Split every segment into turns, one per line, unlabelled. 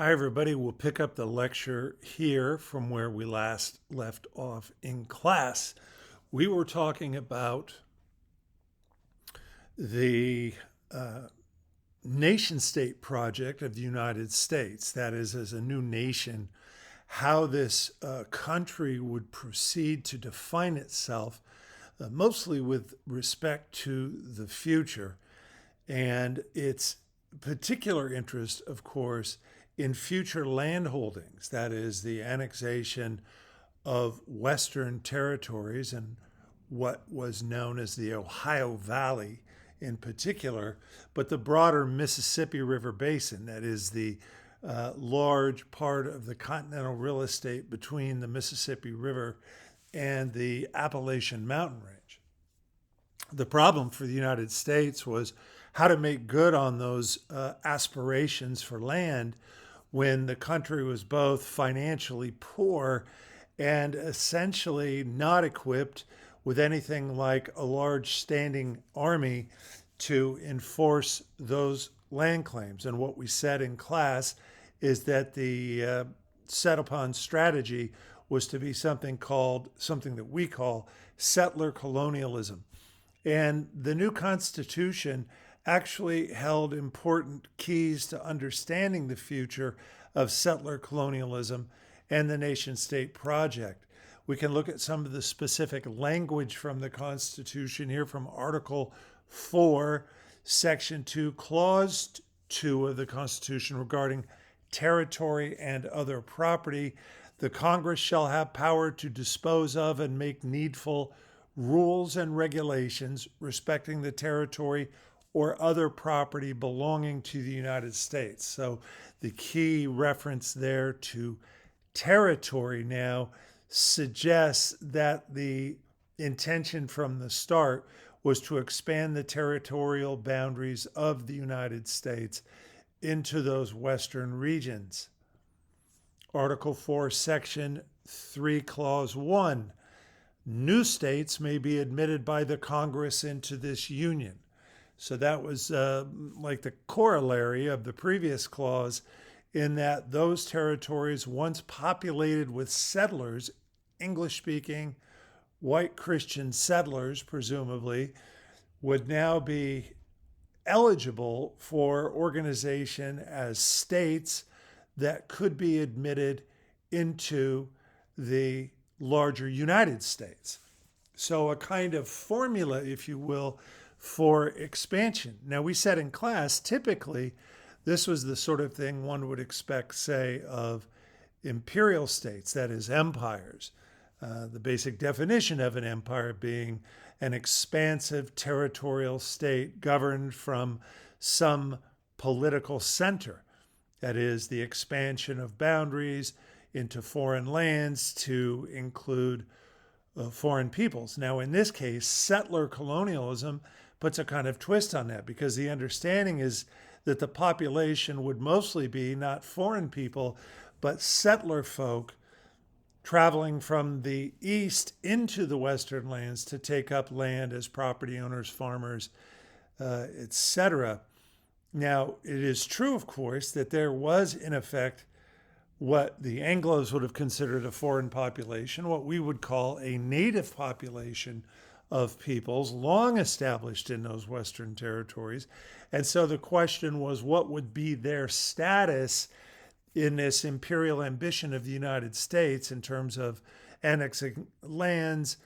Hi, everybody. We'll pick up the lecture here from where we last left off in class. We were talking about the nation state project of the United States, that is, as a new nation, how this country would proceed to define itself, mostly with respect to the future. And its particular interest, of course, in future land holdings, that is, the annexation of Western territories and what was known as the Ohio Valley in particular, but the broader Mississippi River Basin, that is, the large part of the continental real estate between the Mississippi River and the Appalachian Mountain Range. The problem for the United States was how to make good on those aspirations for land when the country was both financially poor and essentially not equipped with anything like a large standing army to enforce those land claims. And what we said in class is that the set upon strategy was to be something that we call settler colonialism. And the new Constitution actually held important keys to understanding the future of settler colonialism and the nation state project. We can look at some of the specific language from the Constitution here from Article 4, Section 2, Clause 2 of the Constitution regarding territory and other property. The Congress shall have power to dispose of and make needful rules and regulations respecting the territory or other property belonging to the United States. So the key reference there to territory now suggests that the intention from the start was to expand the territorial boundaries of the United States into those western regions. Article 4, Section 3, Clause 1. New states may be admitted by the Congress into this union. So that was like the corollary of the previous clause, in that those territories once populated with settlers, English-speaking, white Christian settlers, presumably, would now be eligible for organization as states that could be admitted into the larger United States. So a kind of formula, if you will, for expansion. Now, we said in class, typically, this was the sort of thing one would expect, say, of imperial states, that is, empires. The basic definition of an empire being an expansive territorial state governed from some political center. That is, the expansion of boundaries into foreign lands to include foreign peoples. Now, in this case, settler colonialism puts a kind of twist on that, because the understanding is that the population would mostly be not foreign people, but settler folk traveling from the east into the western lands to take up land as property owners, farmers, etc. Now, it is true, of course, that there was, in effect, what the Anglos would have considered a foreign population, what we would call a native population of peoples long established in those Western territories. And so the question was, what would be their status in this imperial ambition of the United States in terms of annexing lands,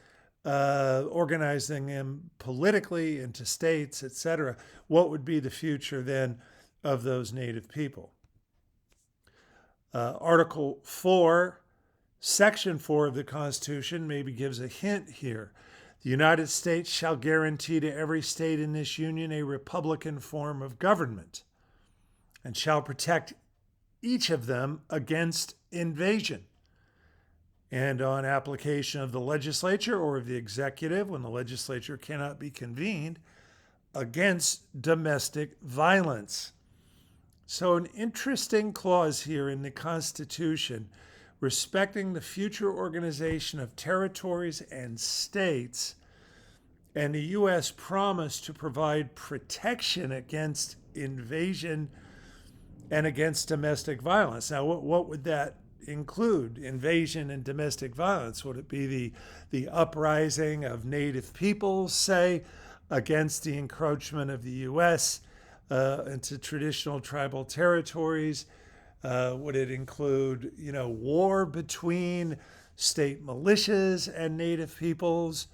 organizing them politically into states, etc.? What would be the future then of those native people? Article 4, Section 4 of the Constitution maybe gives a hint here. The United States shall guarantee to every state in this union a republican form of government, and shall protect each of them against invasion, and on application of the legislature or of the executive, when the legislature cannot be convened, against domestic violence. So an interesting clause here in the Constitution respecting the future organization of territories and states, and the U.S. promise to provide protection against invasion and against domestic violence. Now, what would that include? Invasion and domestic violence? Would it be the uprising of native peoples, say, against the encroachment of the U.S. Into traditional tribal territories? Would it include, war between state militias and native peoples?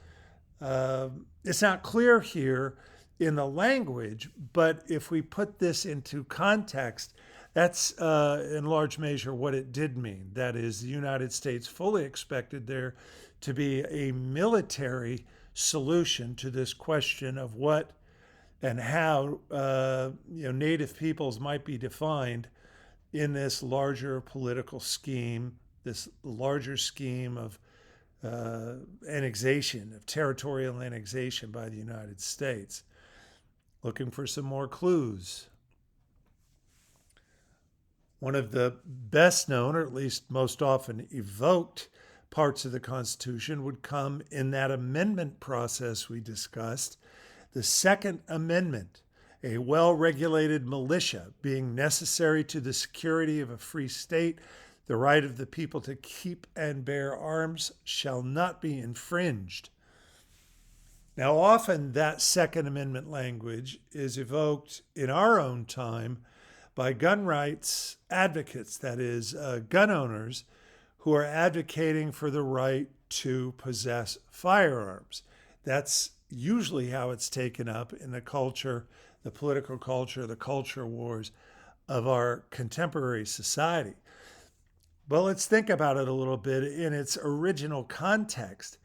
It's not clear here in the language, but if we put this into context, that's in large measure what it did mean. That is, the United States fully expected there to be a military solution to this question of what and how native peoples might be defined in this larger political scheme, this larger scheme of annexation, of territorial annexation by the United States. Looking for some more clues. One of the best known, or at least most often evoked, parts of the Constitution would come in that amendment process we discussed. The Second Amendment, a well-regulated militia being necessary to the security of a free state, the right of the people to keep and bear arms shall not be infringed. Now, often that Second Amendment language is evoked in our own time by gun rights advocates, that is, gun owners who are advocating for the right to possess firearms. That's usually how it's taken up in the culture, the political culture, the culture wars of our contemporary society. But let's think about it a little bit in its original context.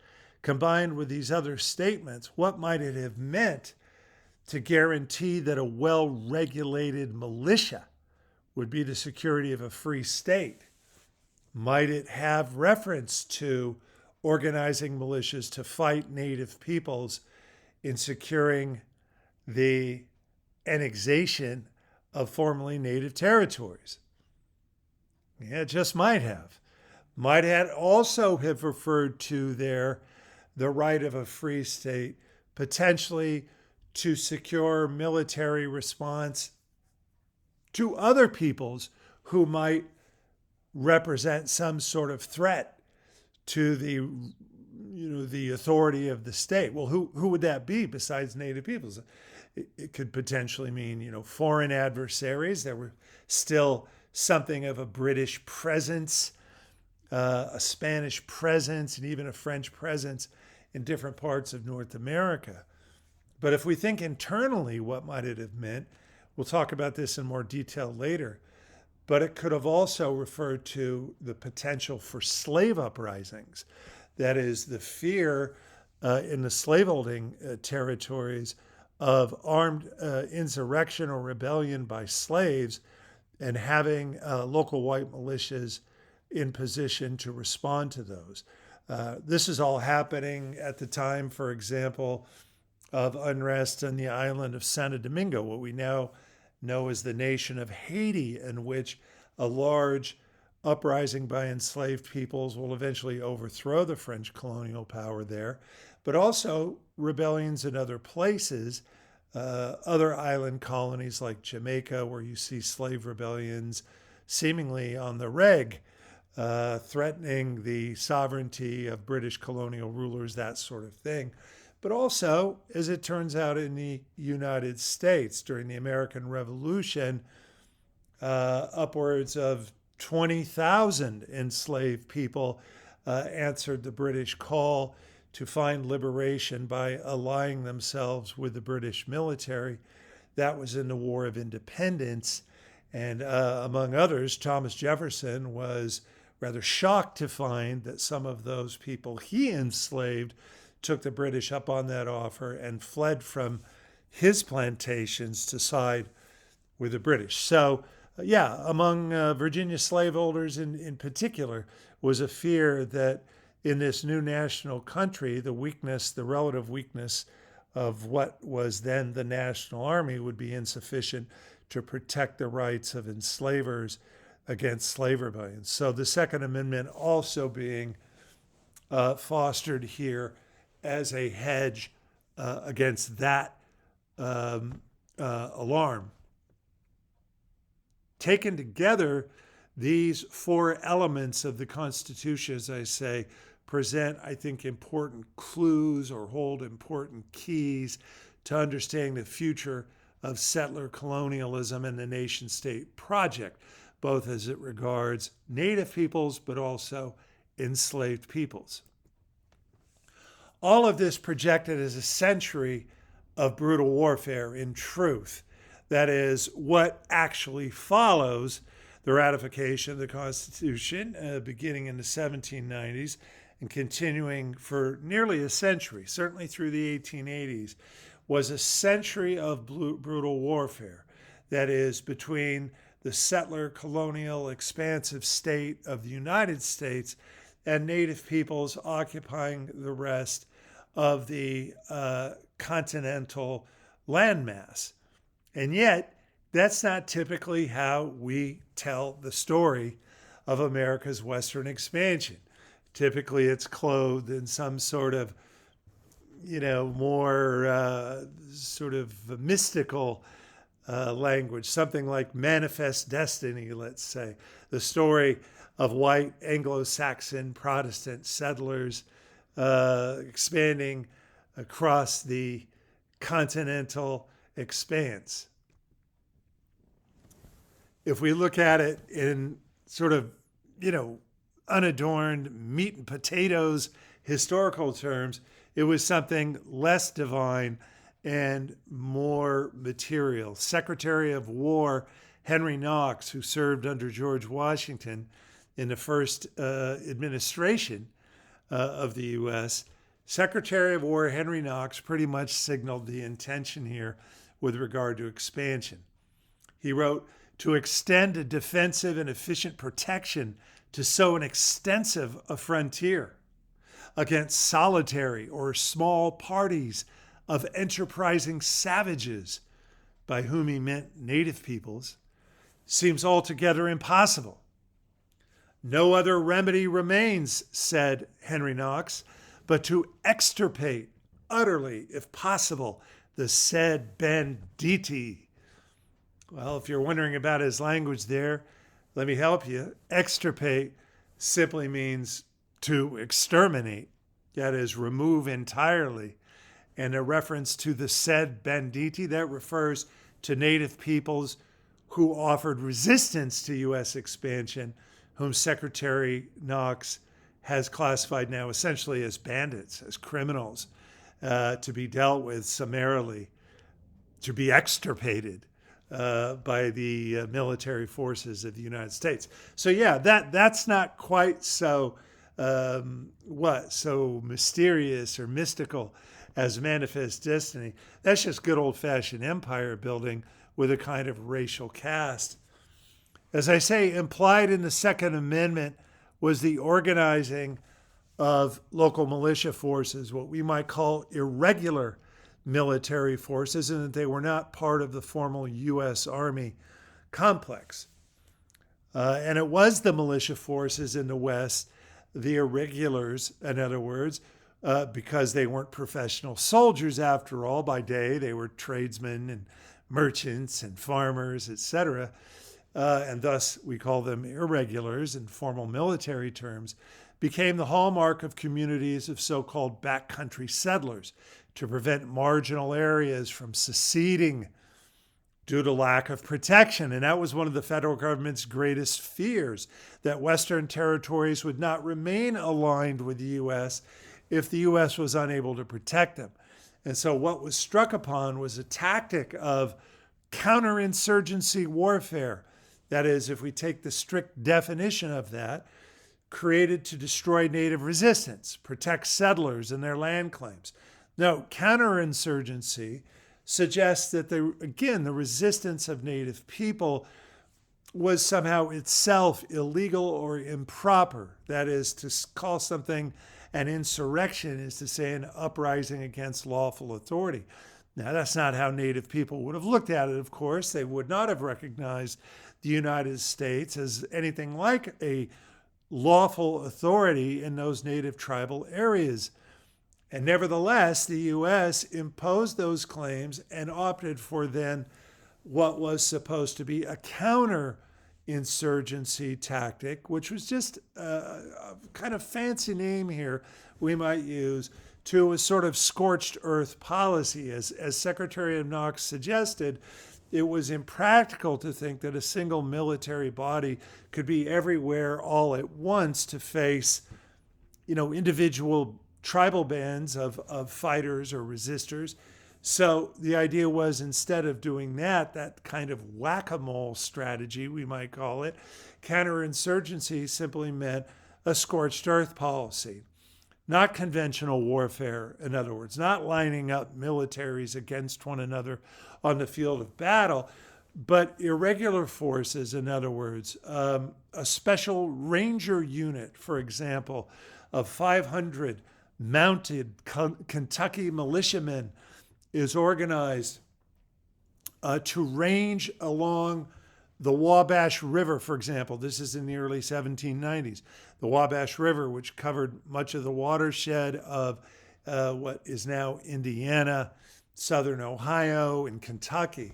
Combined with these other statements, what might it have meant to guarantee that a well-regulated militia would be the security of a free state? Might it have reference to organizing militias to fight native peoples in securing the annexation of formerly native territories? Yeah, it just might have. Might it also have referred to the right of a free state, potentially to secure military response to other peoples who might represent some sort of threat to the authority of the state. Well, who would that be besides native peoples? It could potentially mean, foreign adversaries. There were still something of a British presence, a Spanish presence, and even a French presence in different parts of North America. But if we think internally, what might it have meant? We'll talk about this in more detail later. But it could have also referred to the potential for slave uprisings. That is, the fear in the slaveholding territories of armed insurrection or rebellion by slaves, and having local white militias in position to respond to those. This is all happening at the time, for example, of unrest on the island of Santo Domingo, what we now know as the nation of Haiti, in which a large uprising by enslaved peoples will eventually overthrow the French colonial power there, but also rebellions in other places, other island colonies like Jamaica, where you see slave rebellions seemingly on the reg, threatening the sovereignty of British colonial rulers, that sort of thing. But also, as it turns out, in the United States during the American Revolution, upwards of 20,000 enslaved people answered the British call to find liberation by allying themselves with the British military. That was in the War of Independence. And among others, Thomas Jefferson was rather shocked to find that some of those people he enslaved took the British up on that offer and fled from his plantations to side with the British. So, among Virginia slaveholders in particular, was a fear that in this new national country, the relative weakness of what was then the National Army would be insufficient to protect the rights of enslavers against slave rebellions. So the Second Amendment also being fostered here as a hedge against that alarm. taken together, these four elements of the Constitution, as I say, present, I think, important clues or hold important keys to understanding the future of settler colonialism and the nation state project, both as it regards Native peoples but also enslaved peoples. All of this projected as a century of brutal warfare in truth. That is, what actually follows the ratification of the Constitution, beginning in the 1790s and continuing for nearly a century, certainly through the 1880s, was a century of brutal warfare. That is, between the settler, colonial, expansive state of the United States and Native peoples occupying the rest of the continental landmass. And yet, that's not typically how we tell the story of America's Western expansion. Typically, it's clothed in some sort of, more sort of mystical language, something like manifest destiny, let's say. The story of white Anglo-Saxon Protestant settlers expanding across the continental expanse. If we look at it in sort of, unadorned meat and potatoes historical terms, it was something less divine and more material. Secretary of War Henry Knox, who served under George Washington in the first administration of the U.S., Secretary of War Henry Knox pretty much signaled the intention here with regard to expansion. He wrote, "To extend a defensive and efficient protection to so an extensive a frontier against solitary or small parties of enterprising savages," by whom he meant native peoples, "seems altogether impossible. No other remedy remains," said Henry Knox, "but to extirpate utterly, if possible, the said banditti." Well, if you're wondering about his language there, let me help you. Extirpate simply means to exterminate, that is, remove entirely. And a reference to the said banditti, that refers to native peoples who offered resistance to U.S. expansion, whom Secretary Knox has classified now essentially as bandits, as criminals, to be dealt with summarily, to be extirpated by the military forces of the United States. So yeah, that's not quite so so mysterious or mystical as manifest destiny. That's just good old-fashioned empire building with a kind of racial cast. As I say, implied in the Second Amendment was the organizing of local militia forces, what we might call irregular military forces, and that they were not part of the formal U.S. Army complex. And it was the militia forces in the West, the irregulars, in other words, because they weren't professional soldiers after all. By day, they were tradesmen and merchants and farmers, etc. And thus we call them irregulars in formal military terms, became the hallmark of communities of so-called backcountry settlers to prevent marginal areas from seceding due to lack of protection. And that was one of the federal government's greatest fears, that Western territories would not remain aligned with the U.S. if the U.S. was unable to protect them. And so what was struck upon was a tactic of counterinsurgency warfare. That is, if we take the strict definition of that, created to destroy native resistance, protect settlers and their land claims. Now, counterinsurgency suggests that, the resistance of native people was somehow itself illegal or improper. That is, to call something an insurrection is to say an uprising against lawful authority. Now, that's not how native people would have looked at it, of course. They would not have recognized the United States as anything like a lawful authority in those native tribal areas. And nevertheless, the U.S. imposed those claims and opted for then what was supposed to be a counter insurgency tactic, which was just a kind of fancy name here we might use to a sort of scorched earth policy. As Secretary of Knox suggested, it was impractical to think that a single military body could be everywhere all at once to face, individual tribal bands of fighters or resistors. So the idea was, instead of doing that kind of whack-a-mole strategy, we might call it, counterinsurgency simply meant a scorched earth policy. Not conventional warfare, in other words, not lining up militaries against one another on the field of battle, but irregular forces, in other words, a special ranger unit, for example, of 500 mounted Kentucky militiamen is organized to range along the Wabash River, for example. This is in the early 1790s. The Wabash River, which covered much of the watershed of what is now Indiana, southern Ohio, and Kentucky.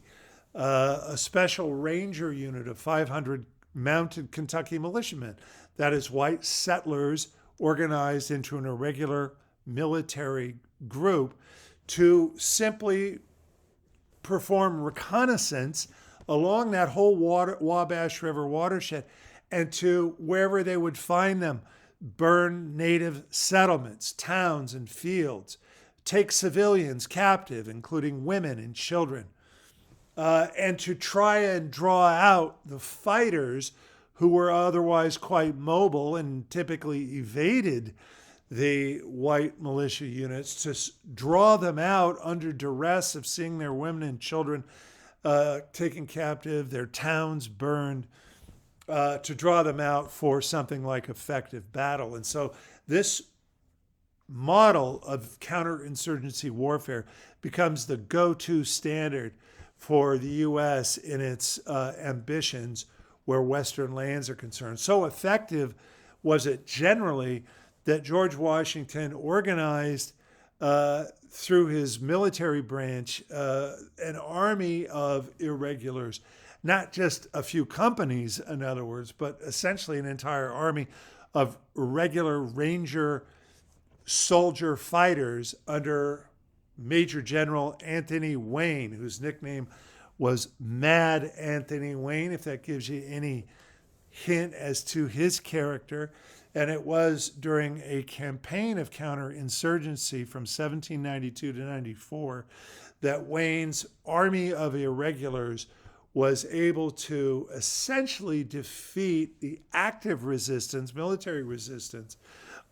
A special ranger unit of 500 mounted Kentucky militiamen, that is, white settlers organized into an irregular military group, to simply perform reconnaissance along that whole Wabash River watershed, and to, wherever they would find them, burn native settlements, towns, and fields, take civilians captive, including women and children, and to try and draw out the fighters who were otherwise quite mobile and typically evaded the white militia units, to draw them out under duress of seeing their women and children taken captive, their towns burned, to draw them out for something like effective battle. And so this model of counterinsurgency warfare becomes the go-to standard for the U.S. in its ambitions where Western lands are concerned. So effective was it generally that George Washington organized through his military branch an army of irregulars, not just a few companies, in other words, but essentially an entire army of regular ranger soldier fighters under Major General Anthony Wayne, whose nickname was Mad Anthony Wayne, if that gives you any hint as to his character. And it was during a campaign of counterinsurgency from 1792 to 94 that Wayne's army of irregulars was able to essentially defeat the active resistance, military resistance,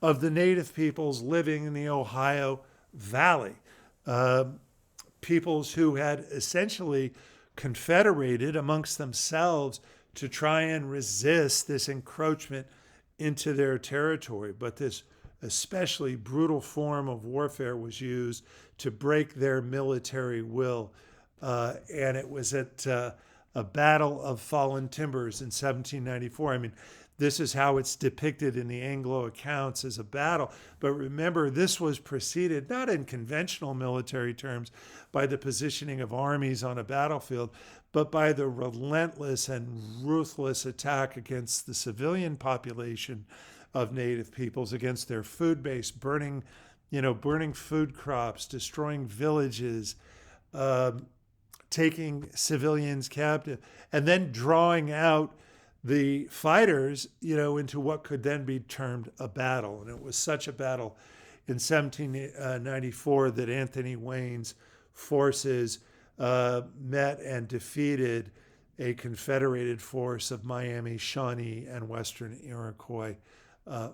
of the native peoples living in the Ohio Valley. Peoples who had essentially confederated amongst themselves to try and resist this encroachment into their territory. But this especially brutal form of warfare was used to break their military will. And it was at a Battle of Fallen Timbers in 1794. I mean, this is how it's depicted in the Anglo accounts as a battle. But remember, this was preceded, not in conventional military terms, by the positioning of armies on a battlefield, but by the relentless and ruthless attack against the civilian population of native peoples, against their food base, burning food crops, destroying villages, taking civilians captive, and then drawing out the fighters, into what could then be termed a battle. And it was such a battle in 1794 that Anthony Wayne's forces met and defeated a confederated force of Miami, Shawnee, and Western Iroquois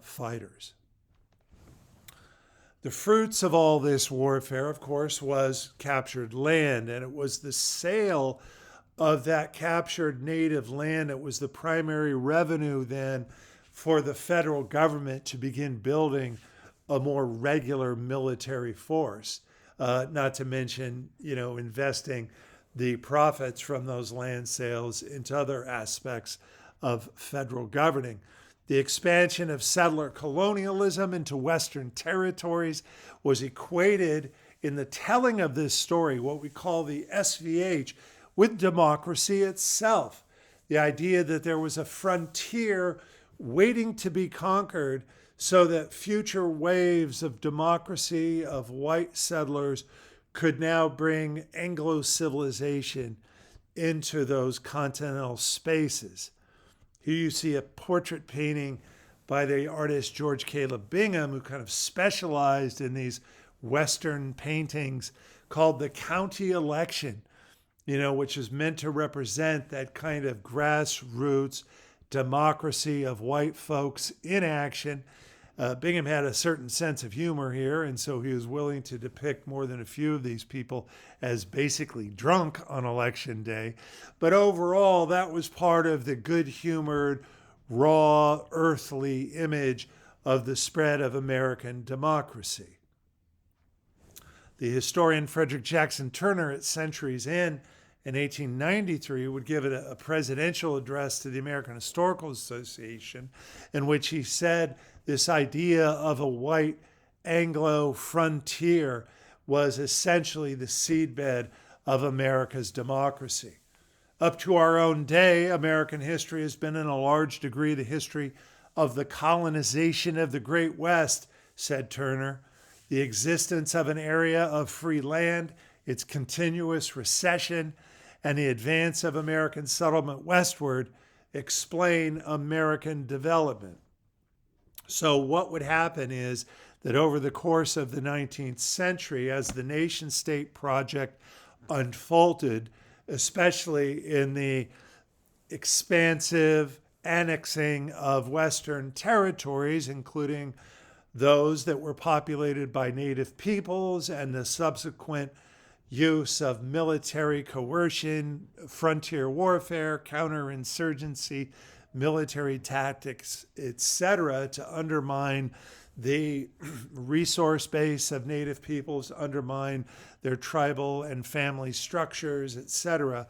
fighters. The fruits of all this warfare, of course, was captured land, and it was the sale of that captured native land that was the primary revenue then for the federal government to begin building a more regular military force, not to mention, investing the profits from those land sales into other aspects of federal governing. The expansion of settler colonialism into Western territories was equated in the telling of this story, what we call the SVH, with democracy itself. the idea that there was a frontier waiting to be conquered so that future waves of democracy, of white settlers, could now bring Anglo civilization into those continental spaces. Here you see a portrait painting by the artist George Caleb Bingham, who kind of specialized in these Western paintings, called The County Election, which is meant to represent that kind of grassroots democracy of white folks in action. Bingham had a certain sense of humor here, and so he was willing to depict more than a few of these people as basically drunk on election day. But overall, that was part of the good-humored, raw, earthly image of the spread of American democracy. The historian Frederick Jackson Turner at Centuries Inn in 1893 would give a presidential address to the American Historical Association in which he said this idea of a white Anglo frontier was essentially the seedbed of America's democracy. Up to our own day, American history has been in a large degree the history of the colonization of the Great West, said Turner. The existence of an area of free land, its continuous recession, and the advance of American settlement westward explain American development. So what would happen is that over the course of the 19th century, as the nation-state project unfolded, especially in the expansive annexing of Western territories, including those that were populated by native peoples and the subsequent use of military coercion, frontier warfare, counterinsurgency, military tactics, etc., to undermine the resource base of native peoples, undermine their tribal and family structures, etc.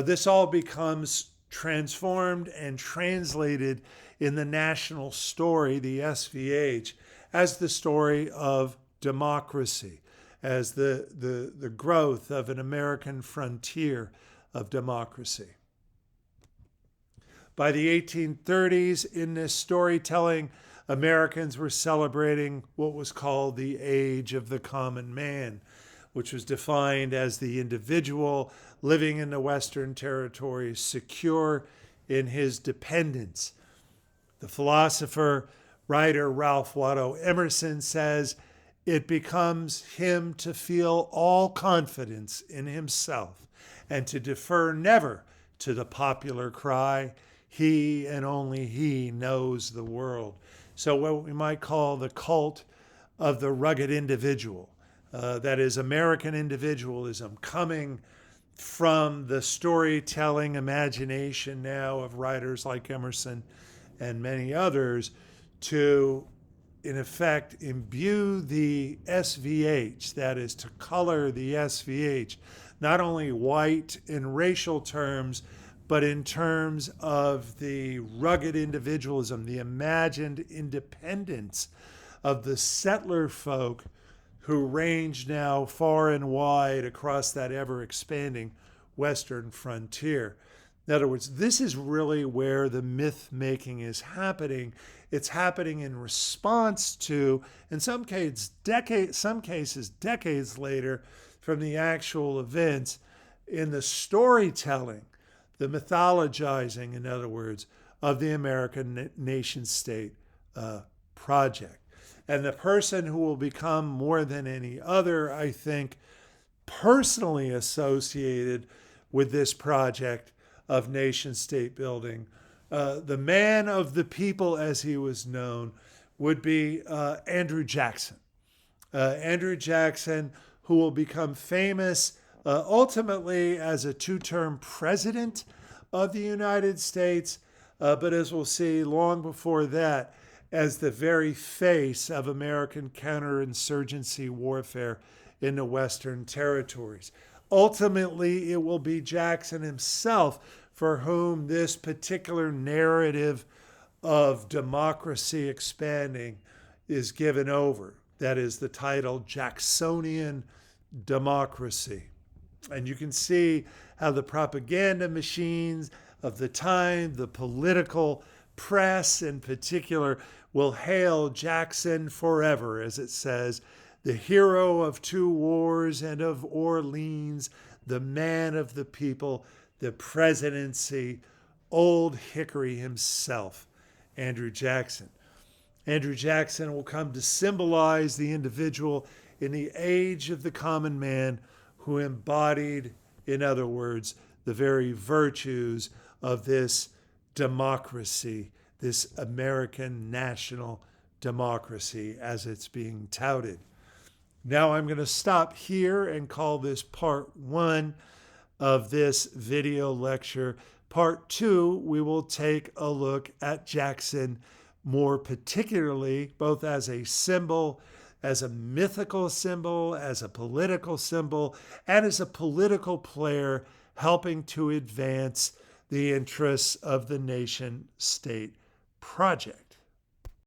This all becomes transformed and translated in the national story, the SVH, as the story of democracy, as the growth of an American frontier of democracy. By the 1830s, in this storytelling, Americans were celebrating what was called the Age of the Common Man, which was defined as the individual living in the Western territories, secure in his dependence. The philosopher, writer Ralph Waldo Emerson says, it becomes him to feel all confidence in himself and to defer never to the popular cry, he and only he knows the world. So what we might call the cult of the rugged individual, that is American individualism coming from the storytelling imagination now of writers like Emerson and many others to, in effect, imbue the SVH, that is to color the SVH, not only white in racial terms, but in terms of the rugged individualism, the imagined independence of the settler folk who range now far and wide across that ever-expanding Western frontier. In other words, this is really where the myth-making is happening. It's happening in response to, in some cases, decades later, from the actual events in the storytelling, the mythologizing, in other words, of the American nation-state project. And the person who will become more than any other, I think, personally associated with this project of nation-state building, the man of the people as he was known, would be Andrew Jackson. Andrew Jackson, who will become famous ultimately as a two-term president of the United States, but as we'll see long before that, as the very face of American counterinsurgency warfare in the Western territories. Ultimately, it will be Jackson himself for whom this particular narrative of democracy expanding is given over. That is the title Jacksonian Democracy. And you can see how the propaganda machines of the time, the political press in particular, will hail Jackson forever, as it says, the hero of two wars and of Orleans, the man of the people, the presidency, Old Hickory himself, Andrew Jackson. Andrew Jackson will come to symbolize the individual in the age of the common man who embodied, in other words, the very virtues of this democracy, this American national democracy as it's being touted. Now I'm going to stop here and call this part 1 of this video lecture. Part 2, we will take a look at Jackson more particularly, both as a symbol, as a mythical symbol, as a political symbol, and as a political player helping to advance the interests of the nation-state project.